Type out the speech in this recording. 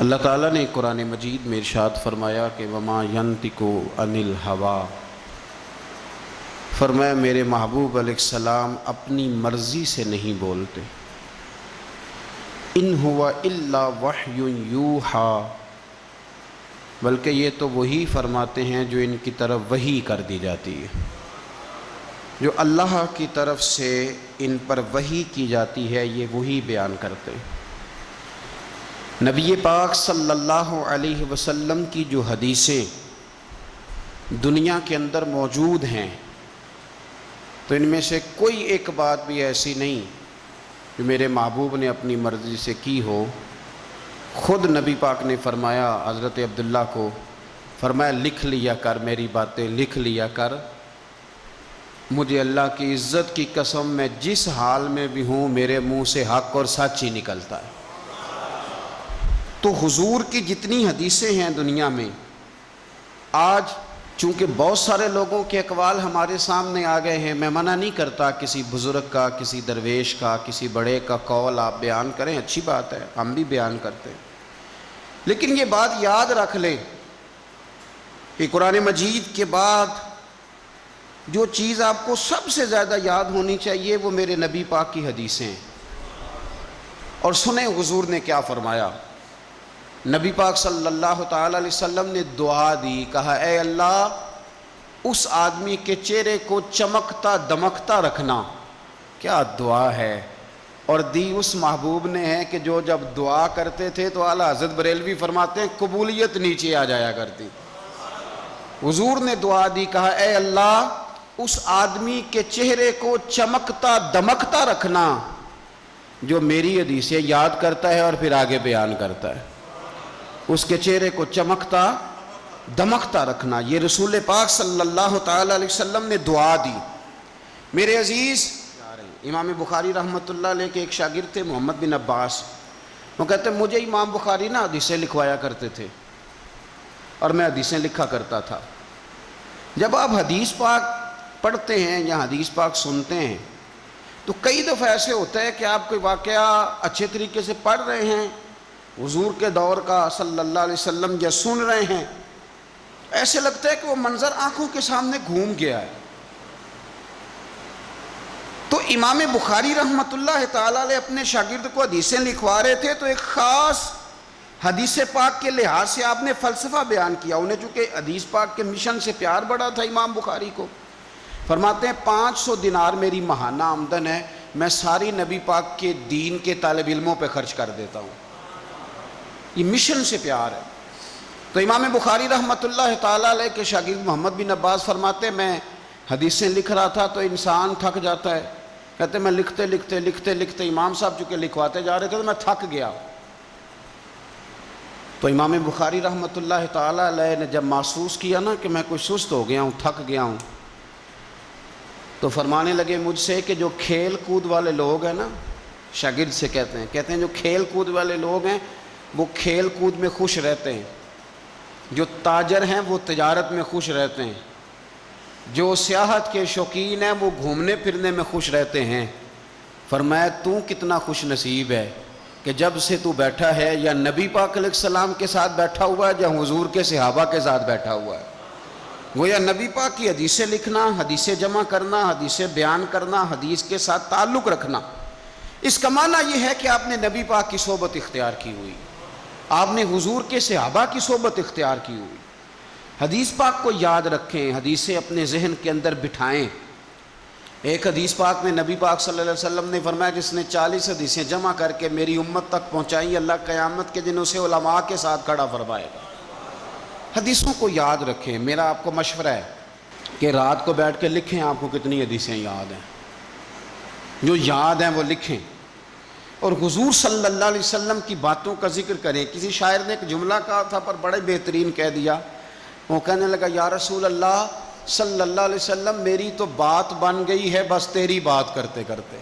اللہ تعالیٰ نے قرآن مجید میں ارشاد فرمایا کہ وما ینطق عن الہوا، فرمایا میرے محبوب علیہ السلام اپنی مرضی سے نہیں بولتے، ان ہوا الا وحی یوحیٰ، بلکہ یہ تو وہی فرماتے ہیں جو ان کی طرف وحی کر دی جاتی ہے، جو اللہ کی طرف سے ان پر وحی کی جاتی ہے یہ وہی بیان کرتے ہیں۔ نبی پاک صلی اللہ علیہ وسلم کی جو حدیثیں دنیا کے اندر موجود ہیں تو ان میں سے کوئی ایک بات بھی ایسی نہیں جو میرے محبوب نے اپنی مرضی سے کی ہو۔ خود نبی پاک نے فرمایا حضرت عبداللہ کو، فرمایا لکھ لیا کر میری باتیں، لکھ لیا کر، مجھے اللہ کی عزت کی قسم میں جس حال میں بھی ہوں میرے منہ سے حق اور سچ ہی نکلتا ہے۔ تو حضور کی جتنی حدیثیں ہیں دنیا میں آج، چونکہ بہت سارے لوگوں کے اقوال ہمارے سامنے آ گئے ہیں، میں منع نہیں کرتا کسی بزرگ کا، کسی درویش کا، کسی بڑے کا قول آپ بیان کریں، اچھی بات ہے، ہم بھی بیان کرتے ہیں، لیکن یہ بات یاد رکھ لیں کہ قرآن مجید کے بعد جو چیز آپ کو سب سے زیادہ یاد ہونی چاہیے وہ میرے نبی پاک کی حدیثیں ہیں۔ اور سنیں حضور نے کیا فرمایا۔ نبی پاک صلی اللہ تعالی علیہ وسلم نے دعا دی، کہا اے اللہ اس آدمی کے چہرے کو چمکتا دمکتا رکھنا۔ کیا دعا ہے، اور دی اس محبوب نے ہے کہ جو جب دعا کرتے تھے تو اعلیٰ حضرت بریلوی فرماتے ہیں قبولیت نیچے آ جایا کرتی۔ حضور نے دعا دی، کہا اے اللہ اس آدمی کے چہرے کو چمکتا دمکتا رکھنا جو میری حدیثیں یاد کرتا ہے اور پھر آگے بیان کرتا ہے، اس کے چہرے کو چمکتا دمکتا رکھنا۔ یہ رسول پاک صلی اللہ تعالی علیہ وسلم نے دعا دی۔ میرے عزیز، امام بخاری رحمۃ اللہ علیہ کے ایک شاگرد تھے محمد بن عباس، وہ کہتے ہیں مجھے امام بخاری نا حدیثیں لکھوایا کرتے تھے اور میں حدیثیں لکھا کرتا تھا۔ جب آپ حدیث پاک پڑھتے ہیں یا حدیث پاک سنتے ہیں تو کئی دفعہ ایسے ہوتا ہے کہ آپ کوئی واقعہ اچھے طریقے سے پڑھ رہے ہیں حضور کے دور کا صلی اللہ علیہ وسلم، یا سن رہے ہیں، ایسے لگتا ہے کہ وہ منظر آنکھوں کے سامنے گھوم گیا ہے۔ تو امام بخاری رحمۃ اللہ تعالی علیہ اپنے شاگرد کو حدیثیں لکھوا رہے تھے تو ایک خاص حدیث پاک کے لحاظ سے آپ نے فلسفہ بیان کیا۔ انہیں چونکہ حدیث پاک کے مشن سے پیار بڑا تھا امام بخاری کو، فرماتے ہیں 500 دینار میری ماہانہ آمدن ہے، میں ساری نبی پاک کے دین کے طالب علموں پہ خرچ کر دیتا ہوں، یہ مشن سے پیار ہے۔ تو امام بخاری رحمۃ اللہ تعالیٰ علیہ کے شاگرد محمد بن عباس فرماتے ہیں میں حدیثیں لکھ رہا تھا تو انسان تھک جاتا ہے، کہتے ہیں میں لکھتے لکھتے لکھتے لکھتے امام صاحب چونکہ لکھواتے جا رہے تھے تو میں تھک گیا۔ تو امام بخاری رحمۃ اللہ تعالیٰ علیہ نے جب محسوس کیا نا کہ میں کچھ سست ہو گیا ہوں، تھک گیا ہوں، تو فرمانے لگے مجھ سے کہ جو کھیل کود والے لوگ ہیں نا، شاگرد سے کہتے ہیں جو کھیل کود والے لوگ ہیں وہ کھیل کود میں خوش رہتے ہیں، جو تاجر ہیں وہ تجارت میں خوش رہتے ہیں، جو سیاحت کے شوقین ہیں وہ گھومنے پھرنے میں خوش رہتے ہیں۔ فرمایا تو کتنا خوش نصیب ہے کہ جب سے تو بیٹھا ہے یا نبی پاک علیہ السلام کے ساتھ بیٹھا ہوا ہے یا حضور کے صحابہ کے ساتھ بیٹھا ہوا ہے۔ گویا نبی پاک کی حدیثیں لکھنا، حدیثیں جمع کرنا، حدیثیں بیان کرنا، حدیث کے ساتھ تعلق رکھنا، اس کا معنی یہ ہے کہ آپ نے نبی پاک کی صحبت اختیار کی ہوئی، آپ نے حضور کے صحابہ کی صحبت اختیار کی ہوئی۔ حدیث پاک کو یاد رکھیں، حدیثیں اپنے ذہن کے اندر بٹھائیں۔ ایک حدیث پاک میں نبی پاک صلی اللہ علیہ وسلم نے فرمایا جس نے 40 حدیثیں جمع کر کے میری امت تک پہنچائی، اللہ قیامت کے دن اسے علماء کے ساتھ کھڑا فرمائے گا۔ حدیثوں کو یاد رکھیں۔ میرا آپ کو مشورہ ہے کہ رات کو بیٹھ کے لکھیں آپ کو کتنی حدیثیں یاد ہیں، جو یاد ہیں وہ لکھیں، اور حضور صلی اللہ علیہ وسلم کی باتوں کا ذکر کریں۔ کسی شاعر نے ایک جملہ کہا تھا پر بڑے بہترین کہہ دیا، وہ کہنے لگا یا رسول اللہ صلی اللہ علیہ وسلم میری تو بات بن گئی ہے بس تیری بات کرتے کرتے۔